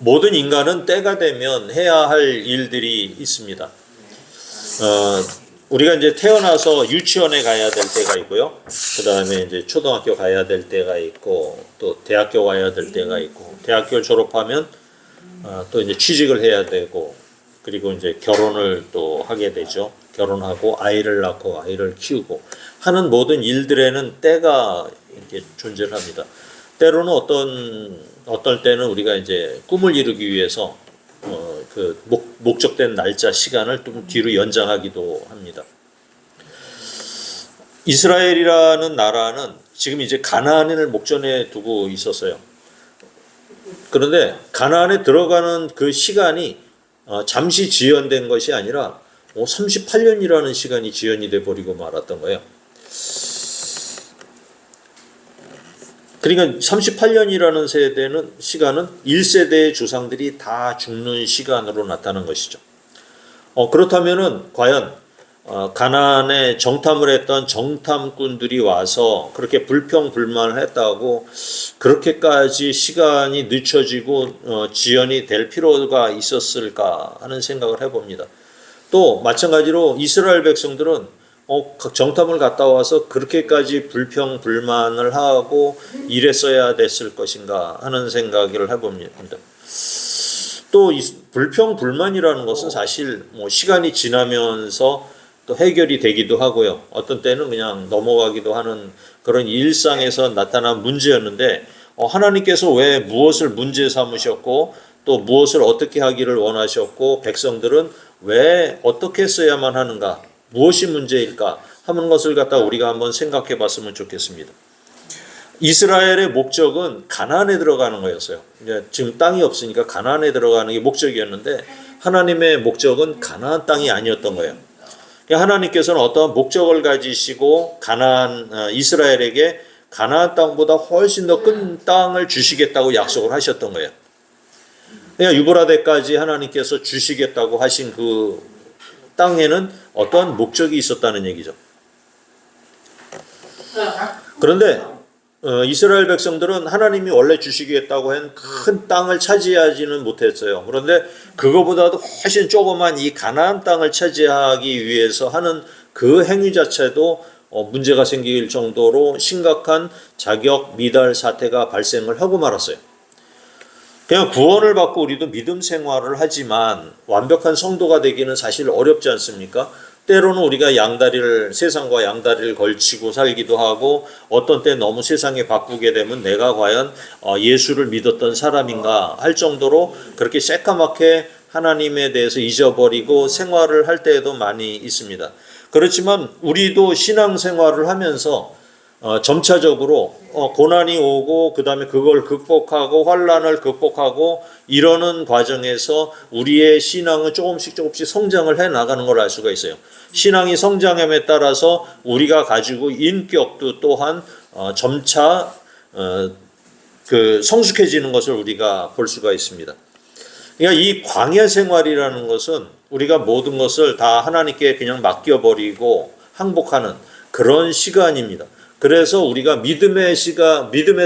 모든 인간은 때가 되면 해야 할 일들이 있습니다. 우리가 이제 태어나서 유치원에 가야 될 때가 있고요. 그 다음에 이제 초등학교 가야 될 때가 있고, 또 대학교 가야 될 때가 있고, 대학교 졸업하면 또 이제 취직을 해야 되고, 그리고 이제 결혼을 또 하게 되죠. 결혼하고 아이를 낳고 아이를 키우고 하는 모든 일들에는 때가 이렇게 존재합니다. 때로는 어떨 때는 우리가 이제 꿈을 이루기 위해서 그 목적된 날짜 시간을 좀 뒤로 연장하기도 합니다. 이스라엘이라는 나라는 지금 이제 가나안을 목전에 두고 있었어요. 그런데 가나안에 들어가는 그 시간이 잠시 지연된 것이 아니라 38년이라는 시간이 지연이 돼 버리고 말았던 거예요. 그러니까 38년이라는 시간은 1세대의 조상들이 다 죽는 시간으로 나타난 것이죠. 그렇다면은 과연 가나안에 정탐을 했던 정탐꾼들이 와서 그렇게 불평불만을 했다고 그렇게까지 시간이 늦춰지고 지연이 될 필요가 있었을까 하는 생각을 해봅니다. 또 마찬가지로 이스라엘 백성들은 정탐을 갔다 와서 그렇게까지 불평불만을 하고 이랬어야 됐을 것인가 하는 생각을 해봅니다. 또 불평불만이라는 것은 사실 시간이 지나면서 또 해결이 되기도 하고요. 어떤 때는 그냥 넘어가기도 하는 그런 일상에서 나타난 문제였는데 하나님께서 왜 무엇을 문제 삼으셨고 또 무엇을 어떻게 하기를 원하셨고 백성들은 왜 어떻게 써야만 하는가, 무엇이 문제일까 하는 것을 갖다 우리가 한번 생각해 봤으면 좋겠습니다. 이스라엘의 목적은 가나안에 들어가는 거였어요. 지금 땅이 없으니까 가나안에 들어가는 게 목적이었는데 하나님의 목적은 가나안 땅이 아니었던 거예요. 하나님께서는 어떤 목적을 가지시고 이스라엘에게 가나안 땅보다 훨씬 더 큰 땅을 주시겠다고 약속을 하셨던 거예요. 그러니까 유브라데까지 하나님께서 주시겠다고 하신 그 땅에는 어떠한 목적이 있었다는 얘기죠. 그런데 이스라엘 백성들은 하나님이 원래 주시겠다고 한 큰 땅을 차지하지는 못했어요. 그런데 그거보다도 훨씬 조그만 이 가나안 땅을 차지하기 위해서 하는 그 행위 자체도 문제가 생길 정도로 심각한 자격 미달 사태가 발생을 하고 말았어요. 그냥 구원을 받고 우리도 믿음 생활을 하지만 완벽한 성도가 되기는 사실 어렵지 않습니까? 때로는 우리가 세상과 양다리를 걸치고 살기도 하고 어떤 때 너무 세상에 바꾸게 되면 내가 과연 예수를 믿었던 사람인가 할 정도로 그렇게 새까맣게 하나님에 대해서 잊어버리고 생활을 할 때도 많이 있습니다. 그렇지만 우리도 신앙생활을 하면서 점차적으로 고난이 오고 그 다음에 그걸 극복하고 환난을 극복하고 이러는 과정에서 우리의 신앙은 조금씩 성장을 해 나가는 걸 알 수가 있어요. 신앙이 성장함에 따라서 우리가 가지고 인격도 또한 점차 성숙해지는 것을 우리가 볼 수가 있습니다. 그러니까 이 광야 생활이라는 것은 우리가 모든 것을 다 하나님께 그냥 맡겨버리고 항복하는 그런 시간입니다. 그래서 우리가 믿음의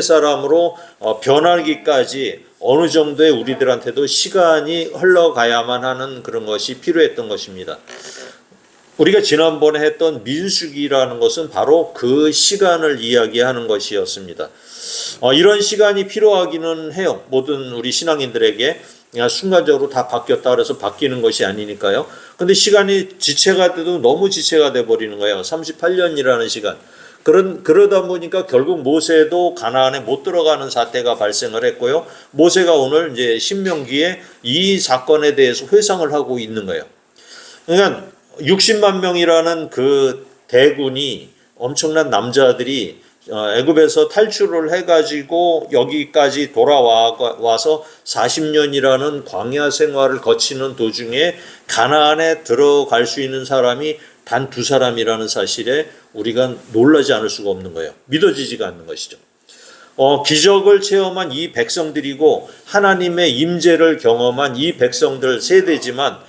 사람으로 변하기까지 어느 정도의 우리들한테도 시간이 흘러가야만 하는 그런 것이 필요했던 것입니다. 우리가 지난번에 했던 민수기라는 것은 바로 그 시간을 이야기하는 것이었습니다. 이런 시간이 필요하기는 해요. 모든 우리 신앙인들에게 그냥 순간적으로 다 바뀌었다 그래서 바뀌는 것이 아니니까요. 근데 시간이 지체가 돼도 너무 지체가 돼 버리는 거예요. 38년이라는 시간. 그러다 보니까 결국 모세도 가나안에 못 들어가는 사태가 발생을 했고요. 모세가 오늘 이제 신명기에 이 사건에 대해서 회상을 하고 있는 거예요. 그러니까 60만 명이라는 그 대군이 엄청난 남자들이 애굽에서 탈출을 해가지고 여기까지 돌아와서 40년이라는 광야 생활을 거치는 도중에 가나안에 들어갈 수 있는 사람이 단 2사람이라는 사실에 우리가 놀라지 않을 수가 없는 거예요. 믿어지지가 않는 것이죠. 기적을 체험한 이 백성들이고 하나님의 임재를 경험한 이 백성들 세대지만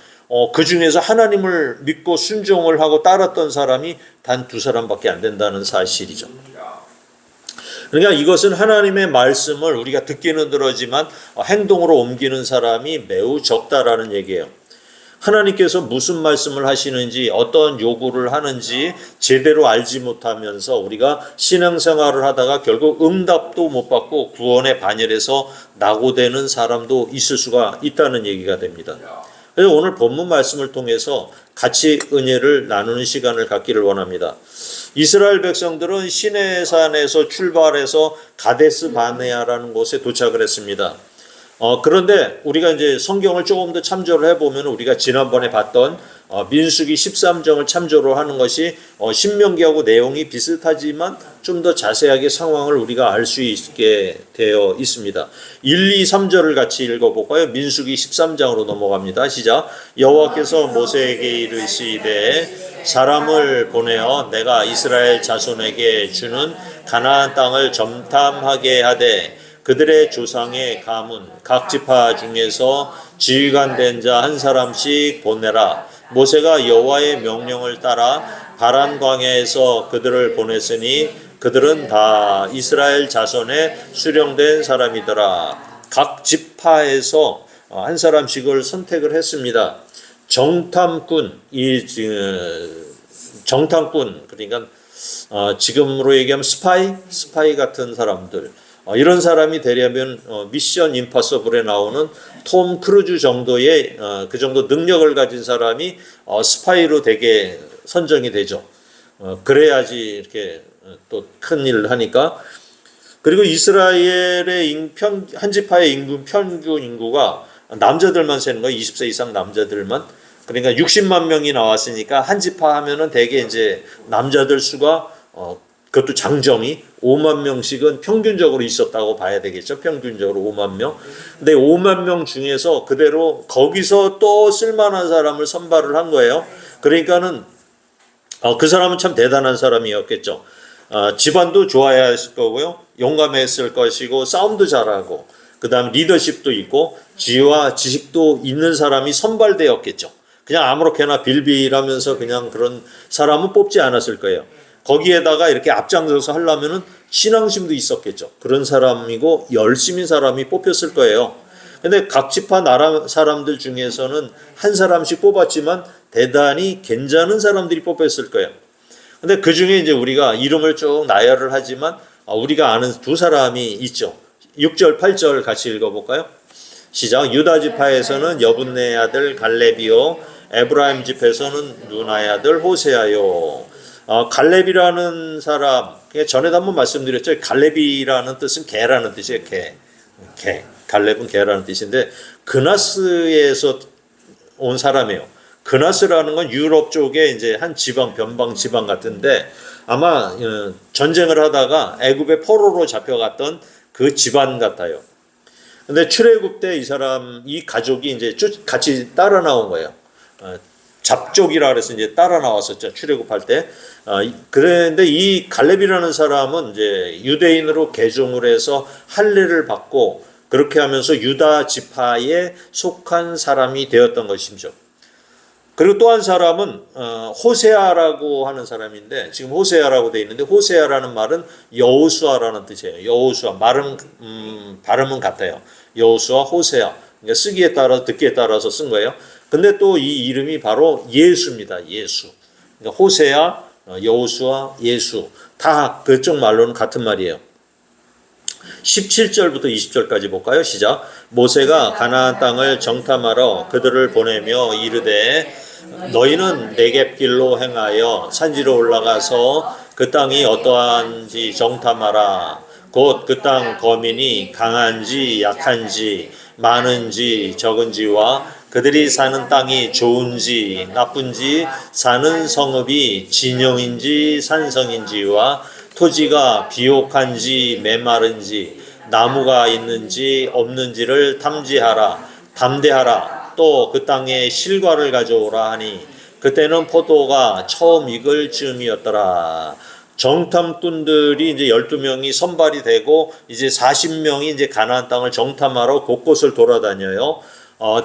그 중에서 하나님을 믿고 순종을 하고 따랐던 사람이 단 2사람밖에 안 된다는 사실이죠. 그러니까 이것은 하나님의 말씀을 우리가 듣기는 들었지만 행동으로 옮기는 사람이 매우 적다라는 얘기예요. 하나님께서 무슨 말씀을 하시는지 어떤 요구를 하는지 제대로 알지 못하면서 우리가 신앙생활을 하다가 결국 응답도 못 받고 구원의 반열에서 낙오되는 사람도 있을 수가 있다는 얘기가 됩니다. 그래서 오늘 본문 말씀을 통해서 같이 은혜를 나누는 시간을 갖기를 원합니다. 이스라엘 백성들은 시내산에서 출발해서 가데스 바네아라는 곳에 도착을 했습니다. 그런데 우리가 이제 성경을 조금 더 참조를 해보면 우리가 지난번에 봤던 민수기 13장을 참조를 하는 것이 신명기하고 내용이 비슷하지만 좀 더 자세하게 상황을 우리가 알 수 있게 되어 있습니다. 1, 2, 3절을 같이 읽어볼까요? 민수기 13장으로 넘어갑니다. 시작. 여호와께서 모세에게 이르시되 사람을 보내어 내가 이스라엘 자손에게 주는 가나안 땅을 점탐하게 하되 그들의 조상의 가문 각 지파 중에서 지휘관 된 자 한 사람씩 보내라. 모세가 여호와의 명령을 따라 바란 광야에서 그들을 보냈으니 그들은 다 이스라엘 자손에 수령된 사람이더라. 각 지파에서 한 사람씩을 선택을 했습니다. 정탐꾼, 정탐꾼, 그러니까 지금으로 얘기하면 스파이 같은 사람들, 이런 사람이 되려면 미션 임파서블에 나오는 톰 크루즈 정도의 그 정도 능력을 가진 사람이 스파이로 되게 선정이 되죠. 그래야지 이렇게 또 큰 일을 하니까. 그리고 이스라엘의 한 지파의 평균 인구가 남자들만 세는 거예요. 20세 이상 남자들만. 그러니까 60만 명이 나왔으니까 한 지파 하면은 대개 이제 남자들 수가 그것도 장정이 5만 명씩은 평균적으로 있었다고 봐야 되겠죠. 평균적으로 5만 명. 근데 5만 명 중에서 그대로 거기서 또 쓸만한 사람을 선발을 한 거예요. 그러니까는 그 사람은 참 대단한 사람이었겠죠. 집안도 좋아야 했을 거고요. 용감했을 것이고 싸움도 잘하고 그 다음 리더십도 있고 지혜와 지식도 있는 사람이 선발되었겠죠. 그냥 아무렇게나 빌빌하면서 그냥 그런 사람은 뽑지 않았을 거예요. 거기에다가 이렇게 앞장서서 하려면은 신앙심도 있었겠죠. 그런 사람이고 열심인 사람이 뽑혔을 거예요. 근데 각 지파 나라 사람들 중에서는 한 사람씩 뽑았지만 대단히 괜찮은 사람들이 뽑혔을 거예요. 근데 그 중에 이제 우리가 이름을 쭉 나열을 하지만 우리가 아는 두 사람이 있죠. 6절, 8절 같이 읽어볼까요? 시작. 유다 지파에서는 여분네 아들 갈렙이요, 에브라임 집에서는 눈아의 아들 호세아요. 갈렙이라는 사람, 전에도 한번 말씀드렸죠. 갈렙이라는 뜻은 개라는 뜻이에요. 개. 갈렙은 개라는 뜻인데 그나스에서 온 사람이에요. 그나스라는 건 유럽 쪽에 이제 한 지방, 변방 지방 같은데 아마 전쟁을 하다가 애굽의 포로로 잡혀갔던 그 집안 같아요. 근데 출애굽 때 이 가족이 이제 같이 따라 나온 거예요. 잡족이라 그래서 이제 따라 나왔었죠. 출애굽할 때. 그런데 이 갈렙이라는 사람은 이제 유대인으로 개종을 해서 할례를 받고 그렇게 하면서 유다 지파에 속한 사람이 되었던 것이죠. 그리고 또 한 사람은 호세아라고 하는 사람인데 지금 호세아라고 되어 있는데 호세아라는 말은 여호수아라는 뜻이에요. 여호수아 발음은 같아요. 여호수아, 호세아. 그러니까 쓰기에 따라 듣기에 따라서 쓴 거예요. 근데 또 이 이름이 바로 예수입니다. 예수. 그러니까 호세아, 여호수아, 예수 다 그쪽 말로는 같은 말이에요. 17절부터 20절까지 볼까요? 시작. 모세가 가나안 땅을 정탐하러 그들을 보내며 이르되 너희는 네겝길로 행하여 산지로 올라가서 그 땅이 어떠한지 정탐하라. 곧 그 땅 거민이 강한지 약한지 많은지 적은지와 그들이 사는 땅이 좋은지 나쁜지 사는 성읍이 진영인지 산성인지와 토지가 비옥한지 메마른지 나무가 있는지 없는지를 탐지하라. 담대하라. 또 그 땅에 실과를 가져오라 하니 그때는 포도가 처음 익을 즈음이었더라. 정탐꾼들이 이제 12명이 선발이 되고 이제 40명이 이제 가나안 땅을 정탐하러 곳곳을 돌아다녀요.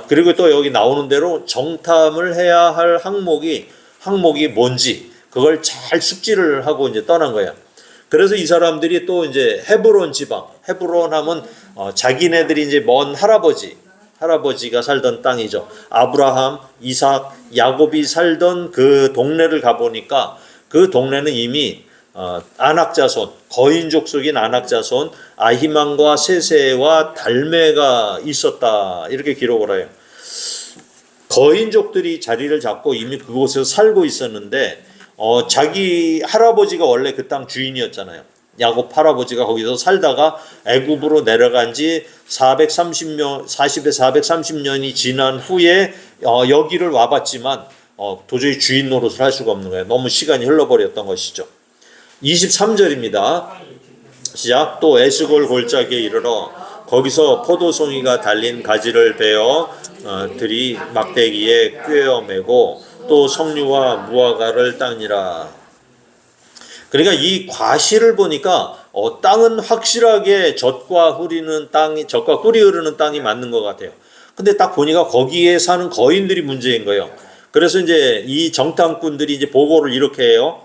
그리고 또 여기 나오는 대로 정탐을 해야 할 항목이 뭔지 그걸 잘 숙지를 하고 이제 떠난 거예요. 그래서 이 사람들이 또 이제 헤브론 지방, 헤브론 하면 자기네들이 이제 먼 할아버지가 살던 땅이죠. 아브라함, 이삭, 야곱이 살던 그 동네를 가보니까 그 동네는 이미 아낙자손, 거인족 속인 아낙자손 아히만과 세세와 달메가 있었다, 이렇게 기록을 해요. 거인족들이 자리를 잡고 이미 그곳에서 살고 있었는데 자기 할아버지가 원래 그 땅 주인이었잖아요. 야곱 할아버지가 거기서 살다가 애굽으로 내려간 지 430년, 40에 430년이 지난 후에 여기를 와봤지만 도저히 주인 노릇을 할 수가 없는 거예요. 너무 시간이 흘러버렸던 것이죠. 23절입니다. 시작. 또 에스골 골짜기에 이르러 거기서 포도송이가 달린 가지를 베어 들이 막대기에 꿰어 매고 또 석류와 무화과를 따니라. 그러니까 이 과실을 보니까 땅은 확실하게 젖과 꿀이 흐르는 땅이 맞는 것 같아요. 근데 딱 보니까 거기에 사는 거인들이 문제인 거예요. 그래서 이제 이 정탐꾼들이 이제 보고를 이렇게 해요.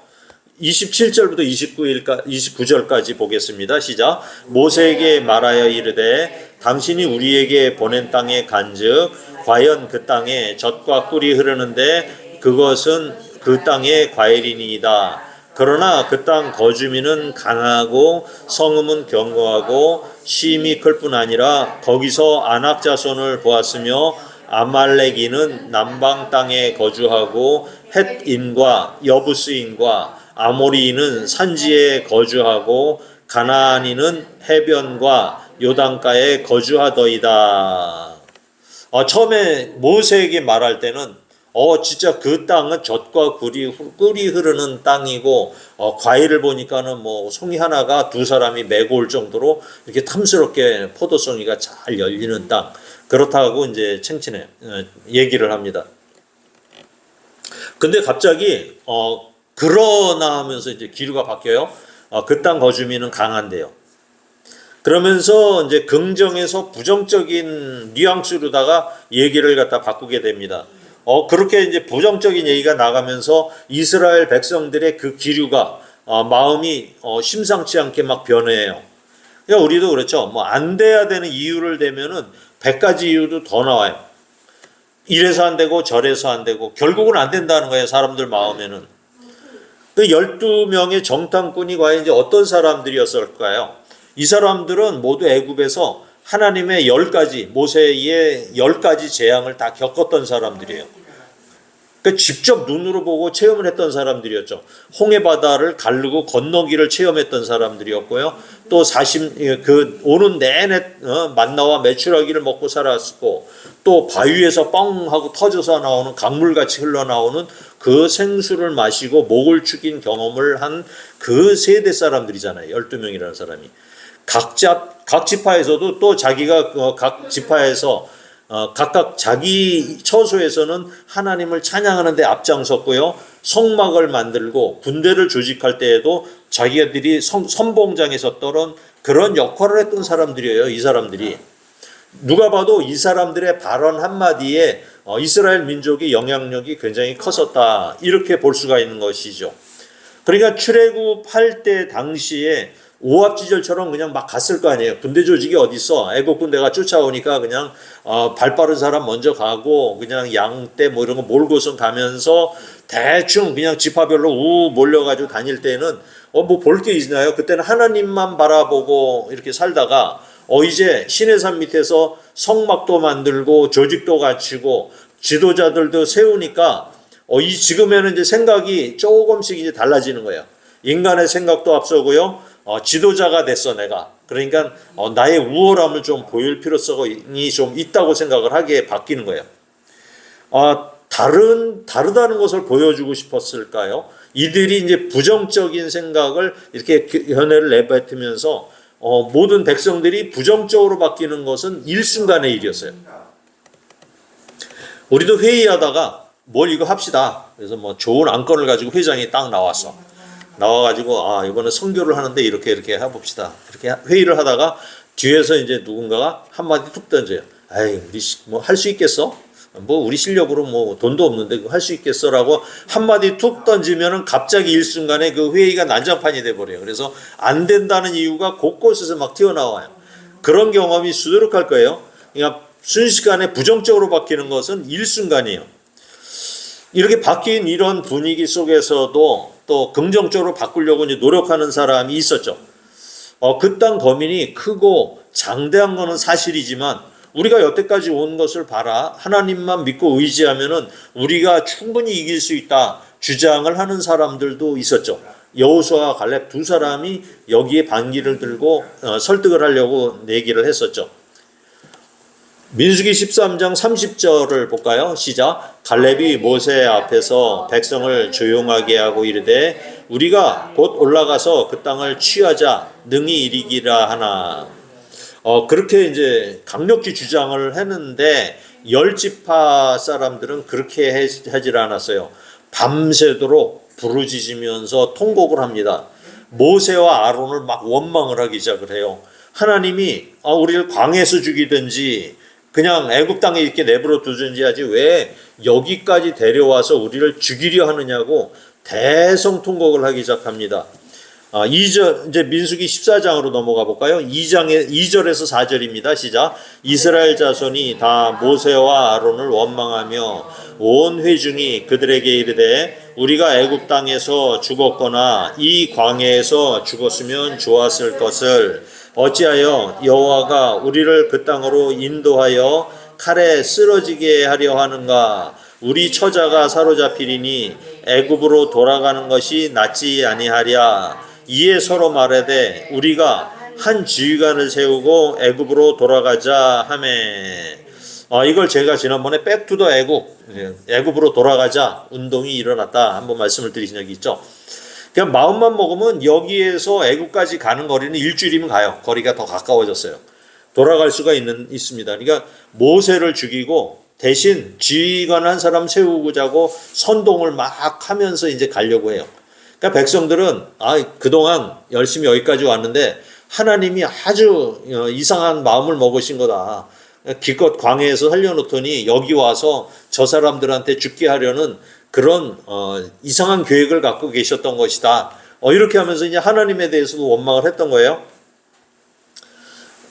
27절부터 29절까지 보겠습니다. 시작. 모세에게 말하여 이르되 당신이 우리에게 보낸 땅에 간즉 과연 그 땅에 젖과 꿀이 흐르는데 그것은 그 땅의 과일이니이다. 그러나 그 땅 거주민은 강하고 성읍은 견고하고 심이 클 뿐 아니라 거기서 아낙 자손을 보았으며 아말렉인은 남방 땅에 거주하고 헷인과 여부스인과 아모리인은 산지에 거주하고 가나안인은 해변과 요단가에 거주하더이다. 처음에 모세에게 말할 때는 진짜 그 땅은 젖과 꿀이 흐르는 땅이고 과일을 보니까는 뭐 송이 하나가 두 사람이 메고 올 정도로 이렇게 탐스럽게 포도송이가 잘 열리는 땅, 그렇다고 이제 얘기를 합니다. 근데 갑자기 그러나 하면서 이제 기류가 바뀌어요. 그 땅 거주민은 강한데요. 그러면서 이제 긍정에서 부정적인 뉘앙스로다가 얘기를 갖다 바꾸게 됩니다. 그렇게 이제 부정적인 얘기가 나가면서 이스라엘 백성들의 그 기류가 마음이 심상치 않게 막 변해요. 그러니까 우리도 그렇죠. 뭐 안 돼야 되는 이유를 대면은 100가지 이유도 더 나와요. 이래서 안 되고 저래서 안 되고 결국은 안 된다는 거예요. 사람들 마음에는. 그 12명의 정탐꾼이 과연 이제 어떤 사람들이었을까요? 이 사람들은 모두 애굽에서 하나님의 10가지, 모세의 10가지 재앙을 다 겪었던 사람들이에요. 그러니까 직접 눈으로 보고 체험을 했던 사람들이었죠. 홍해 바다를 가르고 건너기를 체험했던 사람들이었고요. 또 오는 내내 만나와 메추라기를 먹고 살았고, 또 바위에서 뻥 하고 터져서 나오는 강물같이 흘러나오는 그 생수를 마시고 목을 축인 경험을 한 그 세대 사람들이잖아요. 12명이라는 사람이. 각 지파에서도 또 자기가 각 지파에서 각각 자기 처소에서는 하나님을 찬양하는 데 앞장섰고요. 성막을 만들고 군대를 조직할 때에도 자기들이 선봉장에 섰던 그런 역할을 했던 사람들이에요. 이 사람들이. 누가 봐도 이 사람들의 발언 한마디에 이스라엘 민족의 영향력이 굉장히 컸었다, 이렇게 볼 수가 있는 것이죠. 그러니까 출애굽할 때 당시에 오합지졸처럼 그냥 막 갔을 거 아니에요. 군대 조직이 어딨어. 애국 군대가 쫓아오니까 그냥 발 빠른 사람 먼저 가고 그냥 양떼 뭐 이런 거 몰고선 가면서 대충 그냥 지파별로 몰려가지고 다닐 때는 뭐 볼 게 있나요? 그때는 하나님만 바라보고 이렇게 살다가 이제 시내산 밑에서 성막도 만들고 조직도 갖추고 지도자들도 세우니까 지금에는 이제 생각이 조금씩 이제 달라지는 거예요. 인간의 생각도 앞서고요. 지도자가 됐어 내가. 그러니까 나의 우월함을 좀 보일 필요성이 좀 있다고 생각을 하게 바뀌는 거예요. 다르다는 것을 보여주고 싶었을까요? 이들이 이제 부정적인 생각을 이렇게 견해를 내뱉으면서 모든 백성들이 부정적으로 바뀌는 것은 일순간의 일이었어요. 우리도 회의하다가 뭘 이거 합시다. 그래서 뭐 좋은 안건을 가지고 회장이 딱 나와가지고 이번에 선교를 하는데 이렇게 해봅시다. 이렇게 회의를 하다가 뒤에서 이제 누군가가 한마디 툭 던져요. 우리 뭐 할 수 있겠어? 뭐 우리 실력으로 뭐 돈도 없는데 할 수 있겠어라고 한마디 툭 던지면은 갑자기 일순간에 그 회의가 난장판이 돼 버려요. 그래서 안 된다는 이유가 곳곳에서 막 튀어나와요. 그런 경험이 수두룩할 거예요. 그러니까 순식간에 부정적으로 바뀌는 것은 일순간이에요. 이렇게 바뀐 이런 분위기 속에서도 또 긍정적으로 바꾸려고 이제 노력하는 사람이 있었죠. 그 땅 범인이 크고 장대한 거는 사실이지만 우리가 여태까지 온 것을 봐라. 하나님만 믿고 의지하면은 우리가 충분히 이길 수 있다. 주장을 하는 사람들도 있었죠. 여호수아와 갈렙 두 사람이 여기에 반기를 들고 설득을 하려고 내기를 했었죠. 민수기 13장 30절을 볼까요? 시작. 갈렙이 모세 앞에서 백성을 조용하게 하고 이르되 우리가 곧 올라가서 그 땅을 취하자 능히 이르기라 하나. 그렇게 이제 강력히 주장을 했는데 열 지파 사람들은 그렇게 하질 않았어요. 밤새도록 부르짖으면서 통곡을 합니다. 모세와 아론을 막 원망을 하기 시작을 해요. 하나님이 우리를 광야에서 죽이든지 그냥 애굽 땅에 이렇게 내버려 두든지 하지 왜 여기까지 데려와서 우리를 죽이려 하느냐고 대성통곡을 하기 시작합니다. 2절, 이제 민수기 14장으로 넘어가 볼까요? 2절에서 4절입니다. 시작. 이스라엘 자손이 다 모세와 아론을 원망하며 온 회중이 그들에게 이르되 우리가 애굽 땅에서 죽었거나 이 광야에서 죽었으면 좋았을 것을 어찌하여 여호와가 우리를 그 땅으로 인도하여 칼에 쓰러지게 하려 하는가? 우리 처자가 사로잡히리니 애굽으로 돌아가는 것이 낫지 아니하랴. 이에 서로 말하되 우리가 한 지휘관을 세우고 애굽으로 돌아가자 하매. 이걸 제가 지난번에 백투더 애굽으로 돌아가자 운동이 일어났다 한번 말씀을 드린 적이 있죠. 그냥 마음만 먹으면 여기에서 애굽까지 가는 거리는 일주일이면 가요. 거리가 더 가까워졌어요. 돌아갈 수가 있습니다. 그러니까 모세를 죽이고 대신 지휘관 한 사람 세우고자고 선동을 막 하면서 이제 가려고 해요. 그러니까 백성들은 그동안 열심히 여기까지 왔는데 하나님이 아주 이상한 마음을 먹으신 거다. 기껏 광야에서 살려놓더니 여기 와서 저 사람들한테 죽게 하려는 그런 이상한 계획을 갖고 계셨던 것이다. 이렇게 하면서 이제 하나님에 대해서도 원망을 했던 거예요.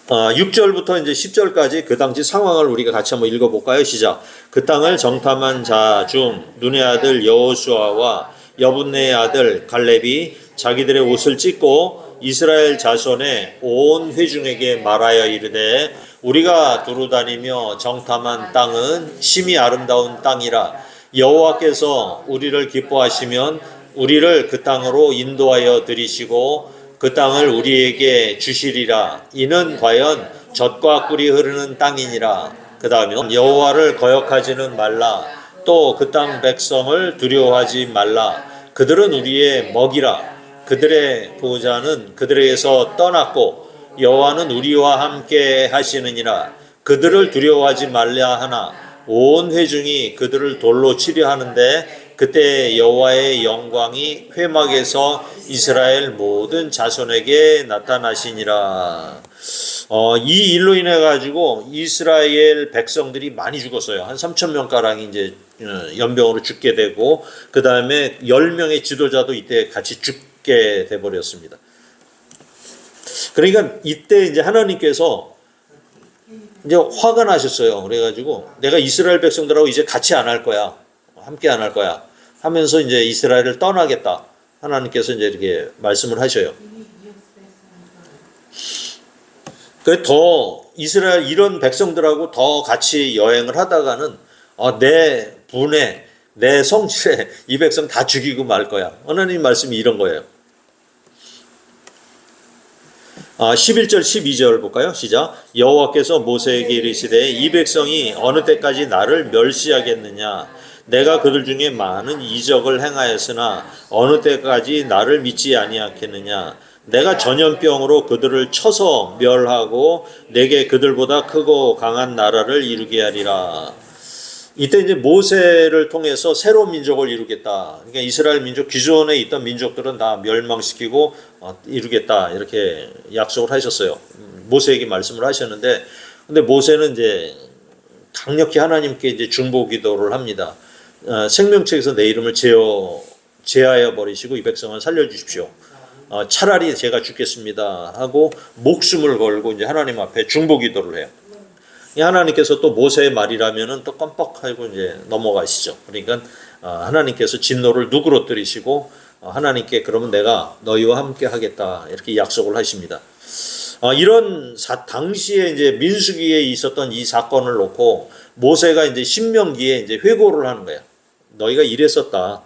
6절부터 이제 10절까지 그 당시 상황을 우리가 같이 한번 읽어볼까요? 시작. 그 땅을 정탐한 자 중 눈의 아들 여호수아와 여분네의 아들 갈렙이 자기들의 옷을 찢고 이스라엘 자손의 온 회중에게 말하여 이르되 우리가 두루다니며 정탐한 땅은 심히 아름다운 땅이라. 여호와께서 우리를 기뻐하시면 우리를 그 땅으로 인도하여 들이시고 그 땅을 우리에게 주시리라. 이는 과연 젖과 꿀이 흐르는 땅이니라. 그 다음에 여호와를 거역하지는 말라. 또 그 땅 백성을 두려워하지 말라. 그들은 우리의 먹이라. 그들의 보호자는 그들에게서 떠났고 여호와는 우리와 함께 하시느니라. 그들을 두려워하지 말라 하나 온 회중이 그들을 돌로 치려 하는데 그때 여호와의 영광이 회막에서 이스라엘 모든 자손에게 나타나시니라. 이 일로 인해 가지고 이스라엘 백성들이 많이 죽었어요. 한 3,000명 가량이 이제 연병으로 죽게 되고 그 다음에 10명의 지도자도 이때 같이 죽게 돼 버렸습니다. 그러니까 이때 이제 하나님께서 이제 화가 나셨어요. 그래가지고 내가 이스라엘 백성들하고 이제 같이 안 할 거야. 함께 안 할 거야. 하면서 이제 이스라엘을 떠나겠다. 하나님께서 이제 이렇게 말씀을 하셔요. 그래 더 이스라엘 이런 백성들하고 더 같이 여행을 하다가는 내 분에 내 성질에 이 백성 다 죽이고 말 거야. 하나님 말씀이 이런 거예요. 11절 12절 볼까요? 시작. 여호와께서 모세에게 이르시되 이 백성이 어느 때까지 나를 멸시하겠느냐. 내가 그들 중에 많은 이적을 행하였으나 어느 때까지 나를 믿지 아니하겠느냐. 내가 전염병으로 그들을 쳐서 멸하고 내게 그들보다 크고 강한 나라를 이루게 하리라. 이때 이제 모세를 통해서 새로운 민족을 이루겠다. 그러니까 이스라엘 민족 기존에 있던 민족들은 다 멸망시키고 이루겠다 이렇게 약속을 하셨어요. 모세에게 말씀을 하셨는데, 근데 모세는 이제 강력히 하나님께 이제 중보 기도를 합니다. 생명책에서 내 이름을 제하여 버리시고 이 백성을 살려주십시오. 차라리 제가 죽겠습니다 하고 목숨을 걸고 이제 하나님 앞에 중보 기도를 해요. 하나님께서 또 모세의 말이라면은 또 껌뻑하고 이제 넘어가시죠. 그러니까 하나님께서 진노를 누그러뜨리시고 하나님께 그러면 내가 너희와 함께 하겠다 이렇게 약속을 하십니다. 이런 당시에 이제 민수기에 있었던 이 사건을 놓고 모세가 이제 신명기에 이제 회고를 하는 거야. 너희가 이랬었다.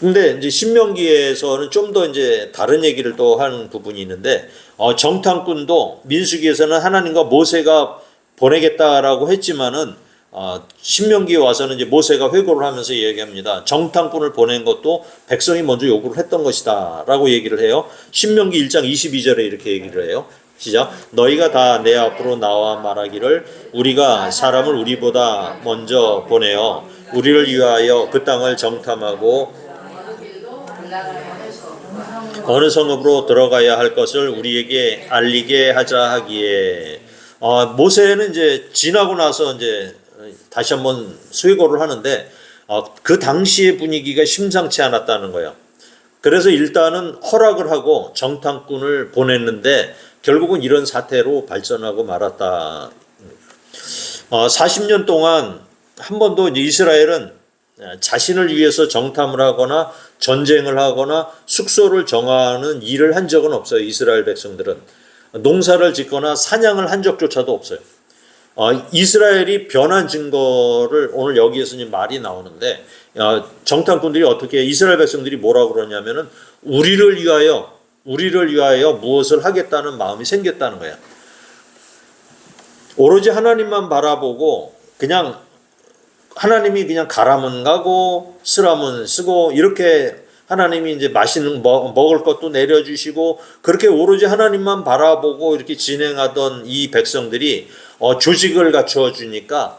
근데 이제 신명기에서는 좀 더 이제 다른 얘기를 또 하는 부분이 있는데 정탐꾼도 민수기에서는 하나님과 모세가 보내겠다라고 했지만은 신명기에 와서는 이제 모세가 회고를 하면서 얘기합니다. 정탐꾼을 보낸 것도 백성이 먼저 요구를 했던 것이다라고 얘기를 해요. 신명기 1장 22절에 이렇게 얘기를 해요. 시작. 너희가 다 내 앞으로 나와 말하기를 우리가 사람을 우리보다 먼저 보내어 우리를 위하여 그 땅을 정탐하고 어느 성읍으로 들어가야 할 것을 우리에게 알리게 하자 하기에 모세는 이제 지나고 나서 이제 다시 한번 회고를 하는데 그 당시의 분위기가 심상치 않았다는 거예요. 그래서 일단은 허락을 하고 정탐꾼을 보냈는데 결국은 이런 사태로 발전하고 말았다. 40년 동안 한 번도 이스라엘은 자신을 위해서 정탐을 하거나 전쟁을 하거나 숙소를 정하는 일을 한 적은 없어요. 이스라엘 백성들은 농사를 짓거나 사냥을 한 적조차도 없어요. 이스라엘이 변한 증거를 오늘 여기에서 말이 나오는데 정탐꾼들이 어떻게 이스라엘 백성들이 뭐라고 그러냐면은 우리를 위하여 무엇을 하겠다는 마음이 생겼다는 거야. 오로지 하나님만 바라보고 그냥 하나님이 그냥 가라면 가고 쓰라면 쓰고 이렇게 하나님이 이제 맛있는 먹을 것도 내려주시고 그렇게 오로지 하나님만 바라보고 이렇게 진행하던 이 백성들이 조직을 갖추어 주니까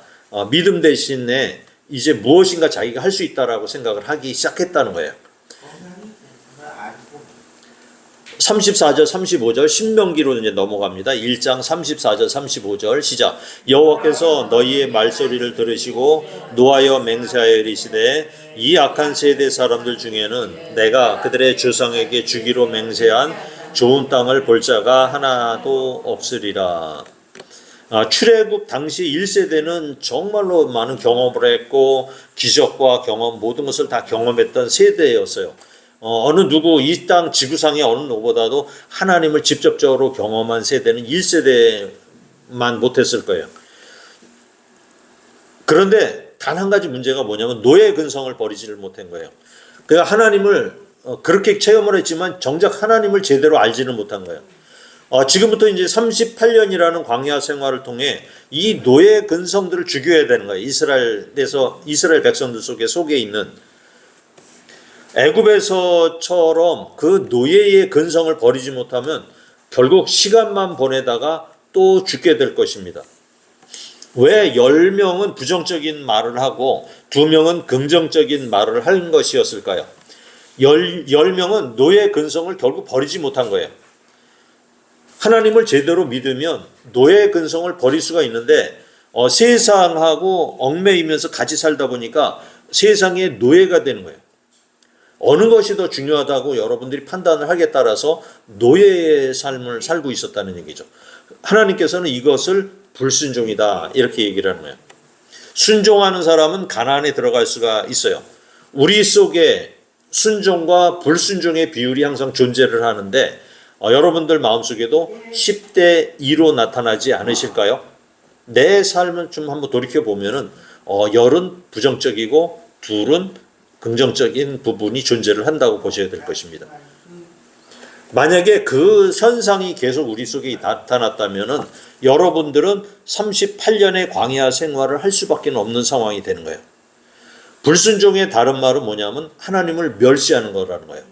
믿음 대신에 이제 무엇인가 자기가 할 수 있다라고 생각을 하기 시작했다는 거예요. 34절 35절 신명기로 이제 넘어갑니다. 1장 34절 35절 시작. 여호와께서 너희의 말소리를 들으시고 노하여 맹세하여 이르시되 이 악한 세대 사람들 중에는 내가 그들의 조상에게 주기로 맹세한 좋은 땅을 볼 자가 하나도 없으리라. 출애굽 당시 1세대는 정말로 많은 경험을 했고 기적과 경험 모든 것을 다 경험했던 세대였어요. 어느 누구 이 땅 지구상의 어느 누구보다도 하나님을 직접적으로 경험한 세대는 1세대만 못했을 거예요. 그런데 단 한 가지 문제가 뭐냐면 노예 근성을 버리지를 못한 거예요. 그러니까 하나님을 그렇게 체험을 했지만 정작 하나님을 제대로 알지는 못한 거예요. 지금부터 이제 38년이라는 광야 생활을 통해 이 노예 근성들을 죽여야 되는 거예요. 이스라엘 백성들 속에 있는 애굽에서처럼 그 노예의 근성을 버리지 못하면 결국 시간만 보내다가 또 죽게 될 것입니다. 왜 10명은 부정적인 말을 하고 2명은 긍정적인 말을 한 것이었을까요? 10명은 노예 근성을 결국 버리지 못한 거예요. 하나님을 제대로 믿으면 노예 근성을 버릴 수가 있는데 세상하고 얽매이면서 같이 살다 보니까 세상의 노예가 되는 거예요. 어느 것이 더 중요하다고 여러분들이 판단을 하기에 따라서 노예의 삶을 살고 있었다는 얘기죠. 하나님께서는 이것을 불순종이다 이렇게 얘기를 하는 거예요. 순종하는 사람은 가나안에 들어갈 수가 있어요. 우리 속에 순종과 불순종의 비율이 항상 존재를 하는데 여러분들 마음속에도 10대 2로 나타나지 않으실까요? 내 삶을 좀 한번 돌이켜보면은 10은 부정적이고 2은 긍정적인 부분이 존재를 한다고 보셔야 될 것입니다. 만약에 그 현상이 계속 우리 속에 나타났다면은 여러분들은 38년의 광야 생활을 할 수밖에 없는 상황이 되는 거예요. 불순종의 다른 말은 뭐냐면 하나님을 멸시하는 거라는 거예요.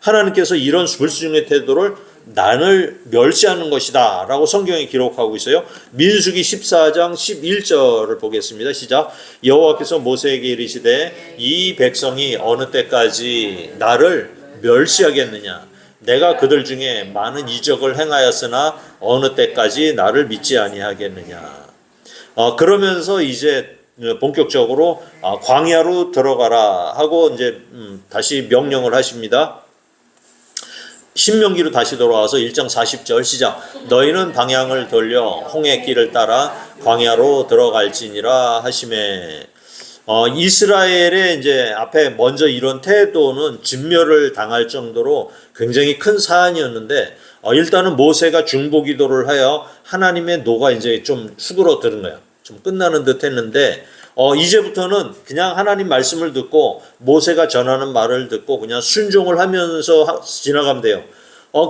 하나님께서 이런 불순종의 태도를 나를 멸시하는 것이다 라고 성경에 기록하고 있어요. 민수기 14장 11절을 보겠습니다. 시작. 여호와께서 모세에게 이르시되 이 백성이 어느 때까지 나를 멸시하겠느냐. 내가 그들 중에 많은 이적을 행하였으나 어느 때까지 나를 믿지 아니하겠느냐. 그러면서 이제 본격적으로 광야로 들어가라 하고 이제 다시 명령을 하십니다. 신명기로 다시 돌아와서 1장 40절 시작. 너희는 방향을 돌려 홍해 길을 따라 광야로 들어갈지니라 하시매. 이스라엘의 이제 앞에 먼저 이런 태도는 진멸을 당할 정도로 굉장히 큰 사안이었는데 일단은 모세가 중보기도를 하여 하나님의 노가 이제 좀 수그러드는 거예요. 좀 끝나는 듯 했는데 이제부터는 그냥 하나님 말씀을 듣고 모세가 전하는 말을 듣고 그냥 순종을 하면서 지나가면 돼요.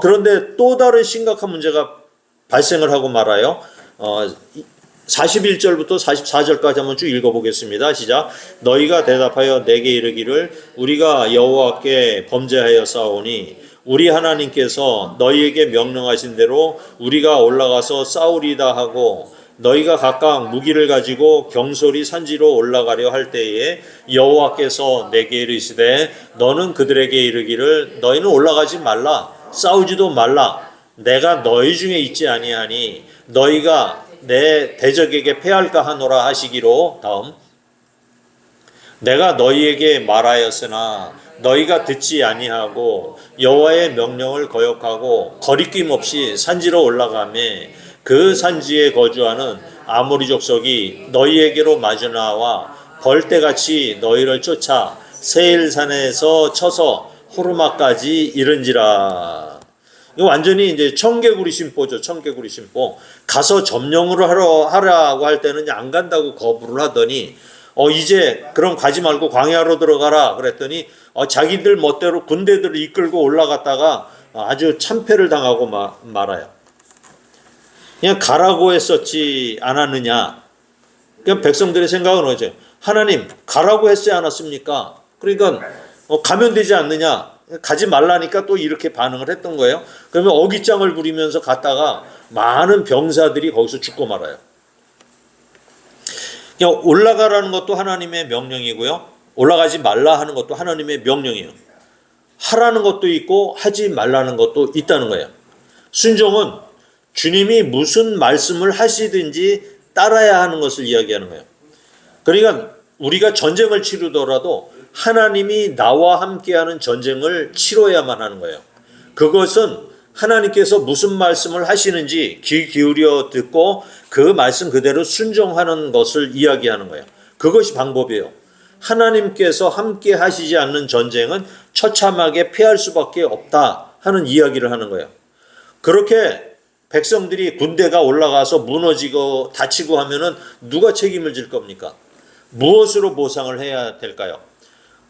그런데 또 다른 심각한 문제가 발생을 하고 말아요. 41절부터 44절까지 한번 쭉 읽어보겠습니다. 시작. 너희가 대답하여 내게 이르기를 우리가 여호와께 범죄하여 싸우니 우리 하나님께서 너희에게 명령하신 대로 우리가 올라가서 싸우리다 하고 너희가 각각 무기를 가지고 경솔히 산지로 올라가려 할 때에 여호와께서 내게 이르시되 너는 그들에게 이르기를 너희는 올라가지 말라 싸우지도 말라 내가 너희 중에 있지 아니하니 너희가 내 대적에게 패할까 하노라 하시기로. 다음. 내가 너희에게 말하였으나 너희가 듣지 아니하고 여호와의 명령을 거역하고 거리낌 없이 산지로 올라가매 그 산지에 거주하는 아모리 족속이 너희에게로 마주 나와 벌떼같이 너희를 쫓아 세일산에서 쳐서 호르마까지 이른지라. 이거 완전히 이제 청개구리 심보죠. 청개구리 심보. 가서 점령을 하라고 할 때는 안 간다고 거부를 하더니 이제 그럼 가지 말고 광야로 들어가라 그랬더니 자기들 멋대로 군대들을 이끌고 올라갔다가 아주 참패를 당하고 말아요. 그냥 가라고 했었지 않았느냐. 그냥 백성들의 생각은 어제 하나님 가라고 했지 않았습니까? 그러니까 가면 되지 않느냐. 가지 말라니까 또 이렇게 반응을 했던 거예요. 그러면 어깃장을 부리면서 갔다가 많은 병사들이 거기서 죽고 말아요. 그냥 올라가라는 것도 하나님의 명령이고요. 올라가지 말라 하는 것도 하나님의 명령이에요. 하라는 것도 있고 하지 말라는 것도 있다는 거예요. 순종은 주님이 무슨 말씀을 하시든지 따라야 하는 것을 이야기하는 거예요. 그러니까 우리가 전쟁을 치르더라도 하나님이 나와 함께하는 전쟁을 치러야만 하는 거예요. 그것은 하나님께서 무슨 말씀을 하시는지 귀 기울여 듣고 그 말씀 그대로 순종하는 것을 이야기하는 거예요. 그것이 방법이에요. 하나님께서 함께 하시지 않는 전쟁은 처참하게 패할 수밖에 없다 하는 이야기를 하는 거예요. 그렇게 백성들이 군대가 올라가서 무너지고 다치고 하면은 누가 책임을 질 겁니까? 무엇으로 보상을 해야 될까요?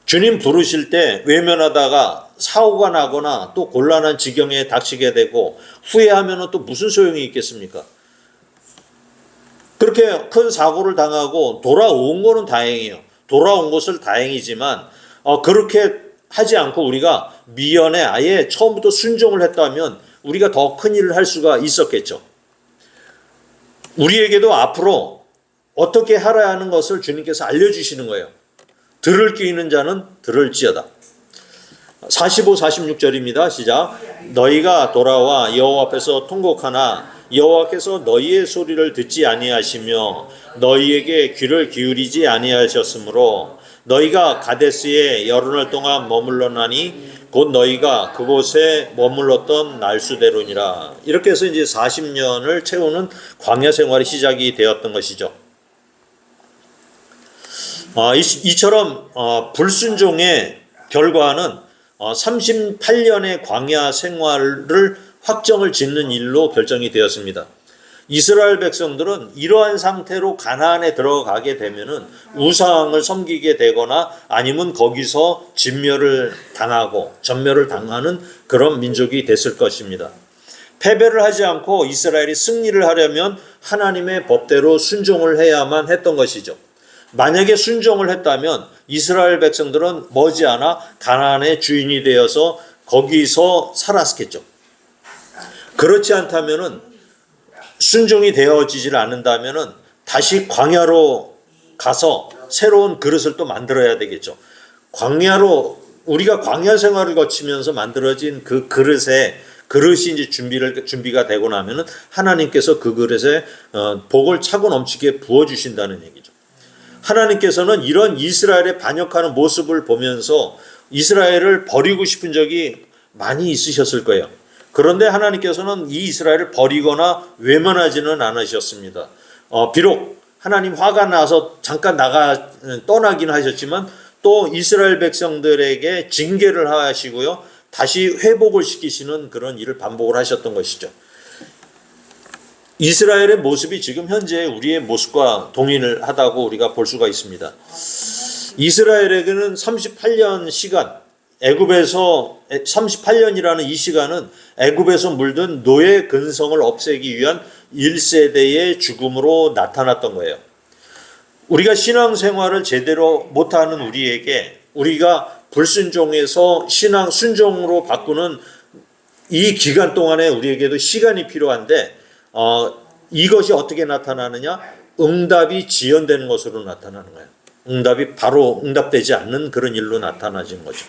주님 부르실 때 외면하다가 사고가 나거나 또 곤란한 지경에 닥치게 되고 후회하면 또 무슨 소용이 있겠습니까? 그렇게 큰 사고를 당하고 돌아온 거는 다행이에요. 돌아온 것을 다행이지만 그렇게 하지 않고 우리가 미연에 아예 처음부터 순종을 했다면 우리가 더 큰 일을 할 수가 있었겠죠. 우리에게도 앞으로 어떻게 하라 하는 것을 주님께서 알려주시는 거예요. 들을 귀 있는 자는 들을지어다. 45, 46절입니다. 시작. 너희가 돌아와 여호와 앞에서 통곡하나 여호와께서 너희의 소리를 듣지 아니하시며 너희에게 귀를 기울이지 아니하셨으므로 너희가 가데스에 여론을 동안 머물러나니 곧 너희가 그곳에 머물렀던 날수대로니라. 이렇게 해서 이제 40년을 채우는 광야 생활이 시작이 되었던 것이죠. 이처럼 불순종의 결과는 38년의 광야 생활을 확정을 짓는 일로 결정이 되었습니다. 이스라엘 백성들은 이러한 상태로 가나안에 들어가게 되면은 우상을 섬기게 되거나 아니면 거기서 진멸을 당하고 전멸을 당하는 그런 민족이 됐을 것입니다. 패배를 하지 않고 이스라엘이 승리를 하려면 하나님의 법대로 순종을 해야만 했던 것이죠. 만약에 순종을 했다면 이스라엘 백성들은 머지않아 가나안의 주인이 되어서 거기서 살았겠죠. 그렇지 않다면은 순종이 되어지질 않는다면은 다시 광야로 가서 새로운 그릇을 또 만들어야 되겠죠. 우리가 광야 생활을 거치면서 만들어진 그 그릇에 그릇이 이제 준비가 되고 나면은 하나님께서 그 그릇에 복을 차고 넘치게 부어 주신다는 얘기죠. 하나님께서는 이런 이스라엘의 반역하는 모습을 보면서 이스라엘을 버리고 싶은 적이 많이 있으셨을 거예요. 그런데 하나님께서는 이 이스라엘을 버리거나 외면하지는 않으셨습니다. 비록 하나님 화가 나서 잠깐 떠나긴 하셨지만 또 이스라엘 백성들에게 징계를 하시고요. 다시 회복을 시키시는 그런 일을 반복을 하셨던 것이죠. 이스라엘의 모습이 지금 현재 우리의 모습과 동일을 하다고 우리가 볼 수가 있습니다. 이스라엘에게는 38년 시간, 애굽에서 38년이라는 이 시간은 애굽에서 물든 노예 근성을 없애기 위한 1세대의 죽음으로 나타났던 거예요. 우리가 신앙생활을 제대로 못하는 우리에게 우리가 불순종에서 신앙 순종으로 바꾸는 이 기간 동안에 우리에게도 시간이 필요한데 이것이 어떻게 나타나느냐? 응답이 지연되는 것으로 나타나는 거예요. 응답이 바로 응답되지 않는 그런 일로 나타나진 거죠.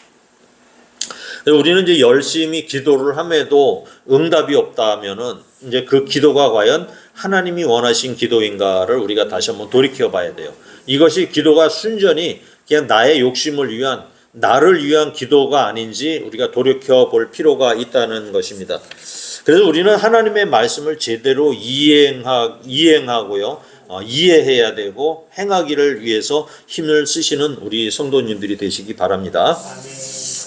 우리는 이제 열심히 기도를 함에도 응답이 없다면은 이제 그 기도가 과연 하나님이 원하신 기도인가를 우리가 다시 한번 돌이켜 봐야 돼요. 이것이 기도가 순전히 그냥 나의 욕심을 위한 나를 위한 기도가 아닌지 우리가 돌이켜 볼 필요가 있다는 것입니다. 그래서 우리는 하나님의 말씀을 제대로 이행하고요. 이해해야 되고 행하기를 위해서 힘을 쓰시는 우리 성도님들이 되시기 바랍니다. 아멘.